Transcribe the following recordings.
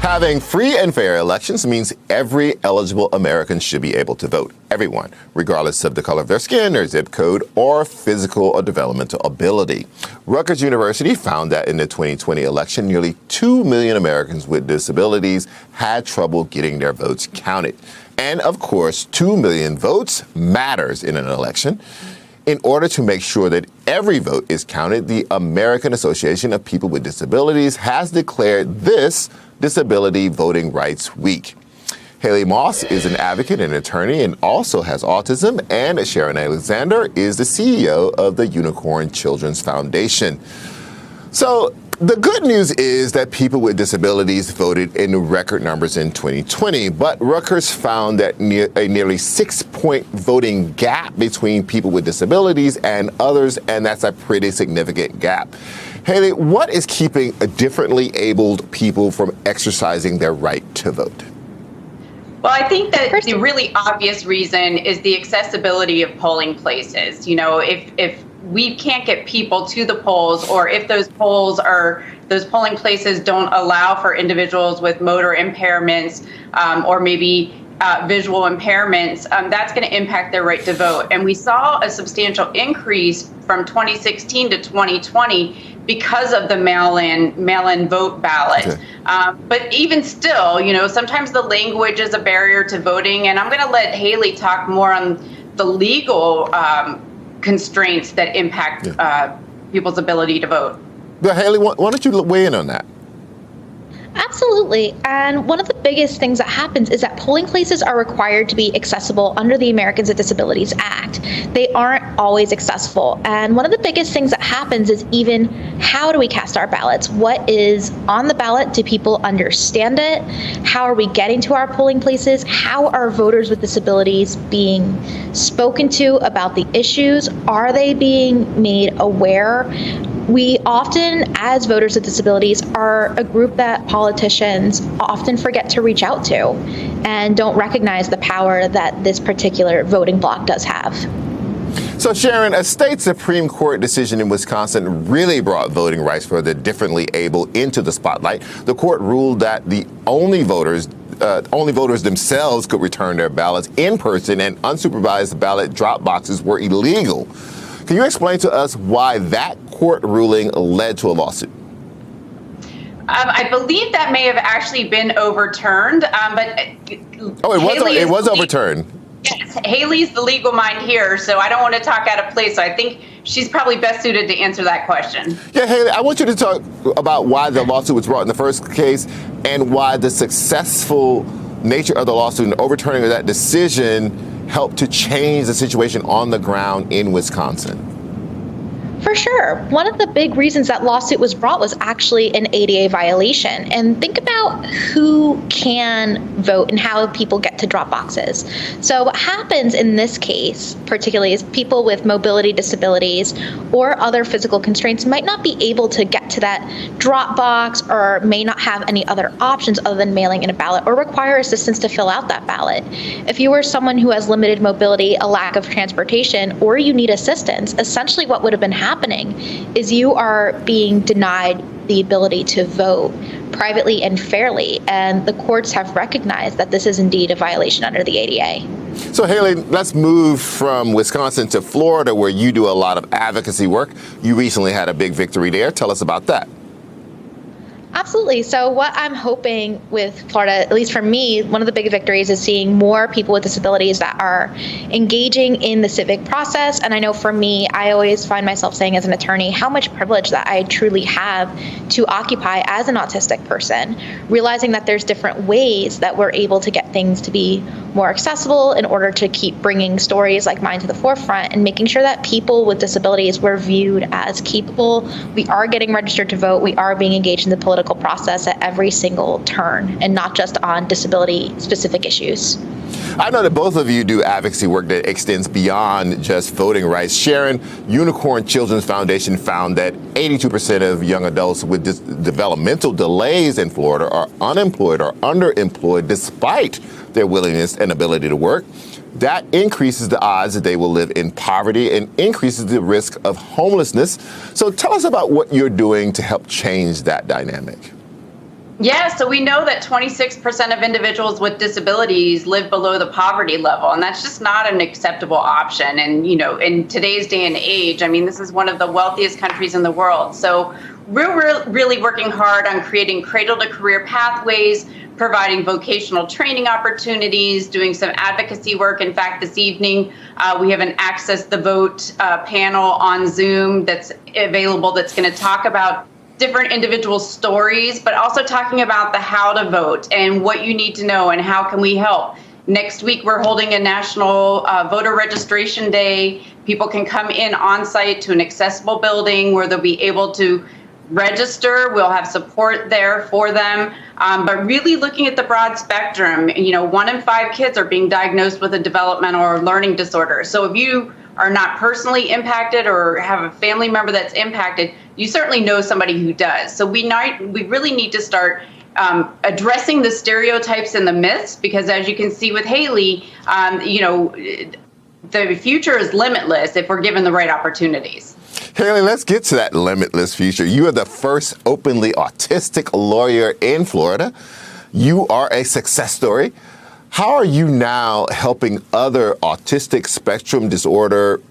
Having free and fair elections means every eligible American should be able to vote. Everyone, regardless of the color of their skin or zip code or physical or developmental ability. Rutgers University found that in the 2020 election, nearly 2 million Americans with disabilities had trouble getting their votes counted. And of course, 2 million votes matters in an election. In order to make sure that every vote is counted, the American Association of People with Disabilities has declared this Disability Voting Rights Week. Haley Moss is an advocate and attorney and also has autism, and Sharon Alexander is the CEO of the Unicorn Children's Foundation. So the good news is that people with disabilities voted in record numbers in 2020, but Rutgers found that a nearly 6-point voting gap between people with disabilities and others, and that's a pretty significant gap. Haley, what is keeping differently abled people from exercising their right to vote? Well, I think that the really obvious reason is the accessibility of polling places. You know, if we can't get people to the polls, or if those polling places don't allow for individuals with motor impairments or maybe visual impairments, that's going to impact their right to vote. And we saw a substantial increase from 2016 to 2020 because of the mail-in vote ballot. Okay. But even still, you know, sometimes the language is a barrier to voting. And I'm going to let Haley talk more on the legal constraints that impact people's ability to vote. Yeah, Haley, why don't you weigh in on that? Absolutely. And one of the biggest things that happens is that polling places are required to be accessible under the Americans with Disabilities Act. They aren't always accessible. And one of the biggest things that happens is even how do we cast our ballots? What is on the ballot? Do people understand it? How are we getting to our polling places? How are voters with disabilities being spoken to about the issues? Are they being made aware? We often, as voters with disabilities, are a group that politicians often forget to reach out to and don't recognize the power that this particular voting bloc does have. So, Sharon, a state Supreme Court decision in Wisconsin really brought voting rights for the differently able into the spotlight. The court ruled that the only voters themselves could return their ballots in person, and unsupervised ballot drop boxes were illegal. Can you explain to us why that court ruling led to a lawsuit? I believe that may have actually been overturned, but it was overturned. Yes, Haley's the legal mind here, so I don't want to talk out of place. So I think she's probably best suited to answer that question. Yeah, Haley, I want you to talk about why the lawsuit was brought in the first case and why the successful nature of the lawsuit and overturning of that decision helped to change the situation on the ground in Wisconsin. For sure. One of the big reasons that lawsuit was brought was actually an ADA violation. And think about who can vote and how people get to drop boxes. So what happens in this case, particularly, is people with mobility disabilities or other physical constraints might not be able to get to that drop box, or may not have any other options other than mailing in a ballot, or require assistance to fill out that ballot. If you are someone who has limited mobility, a lack of transportation, or you need assistance, essentially what would have been happening is you are being denied the ability to vote privately and fairly, and the courts have recognized that this is indeed a violation under the ADA. So, Haley, let's move from Wisconsin to Florida, where you do a lot of advocacy work. You recently had a big victory there. Tell us about that. Absolutely. So what I'm hoping with Florida, at least for me, one of the big victories is seeing more people with disabilities that are engaging in the civic process. And I know for me, I always find myself saying as an attorney how much privilege that I truly have to occupy as an autistic person, realizing that there's different ways that we're able to get things to be more accessible in order to keep bringing stories like mine to the forefront and making sure that people with disabilities were viewed as capable. We are getting registered to vote. We are being engaged in the political process at every single turn, and not just on disability-specific issues. I know that both of you do advocacy work that extends beyond just voting rights. Sharon, Unicorn Children's Foundation found that 82% of young adults with developmental delays in Florida are unemployed or underemployed despite their willingness and ability to work. That increases the odds that they will live in poverty and increases the risk of homelessness. So tell us about what you're doing to help change that dynamic. Yeah, so we know that 26% of individuals with disabilities live below the poverty level, and that's just not an acceptable option. And, in today's day and age, I mean, this is one of the wealthiest countries in the world. So we're really working hard on creating cradle-to-career pathways, providing vocational training opportunities, doing some advocacy work. In fact, this evening, we have an Access the Vote panel on Zoom that's available that's going to talk about different individual stories, but also talking about the how to vote and what you need to know and how can we help. Next week, we're holding a national voter registration day. People can come in on site to an accessible building where they'll be able to register. We'll have support there for them. But really looking at the broad spectrum, 1 in 5 kids are being diagnosed with a developmental or learning disorder. So if you are not personally impacted or have a family member that's impacted, you certainly know somebody who does. So we really need to start addressing the stereotypes and the myths, because as you can see with Haley, the future is limitless if we're given the right opportunities. Haley, let's get to that limitless future. You are the first openly autistic lawyer in Florida. You are a success story. How are you now helping other autistic spectrum disordered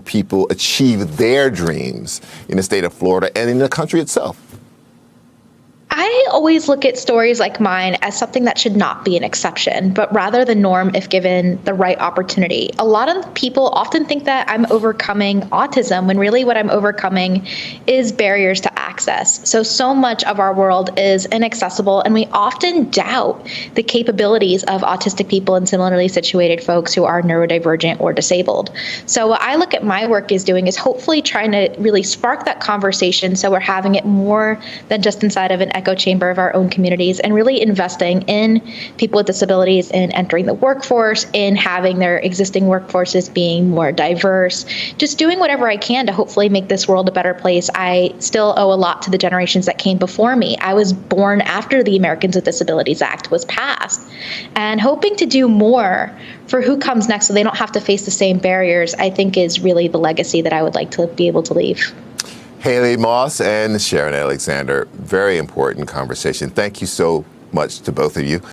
people achieve their dreams in the state of Florida and in the country itself? I always look at stories like mine as something that should not be an exception, but rather the norm if given the right opportunity. A lot of people often think that I'm overcoming autism when really what I'm overcoming is barriers to access. So much of our world is inaccessible, and we often doubt the capabilities of autistic people and similarly situated folks who are neurodivergent or disabled. So what I look at my work is doing is hopefully trying to really spark that conversation so we're having it more than just inside of an echo chamber of our own communities, and really investing in people with disabilities in entering the workforce, in having their existing workforces being more diverse, just doing whatever I can to hopefully make this world a better place. I still owe a lot to the generations that came before me. I was born after the Americans with Disabilities Act was passed, and hoping to do more for who comes next so they don't have to face the same barriers, I think is really the legacy that I would like to be able to leave. Haley Moss and Sharon Alexander, very important conversation. Thank you so much to both of you.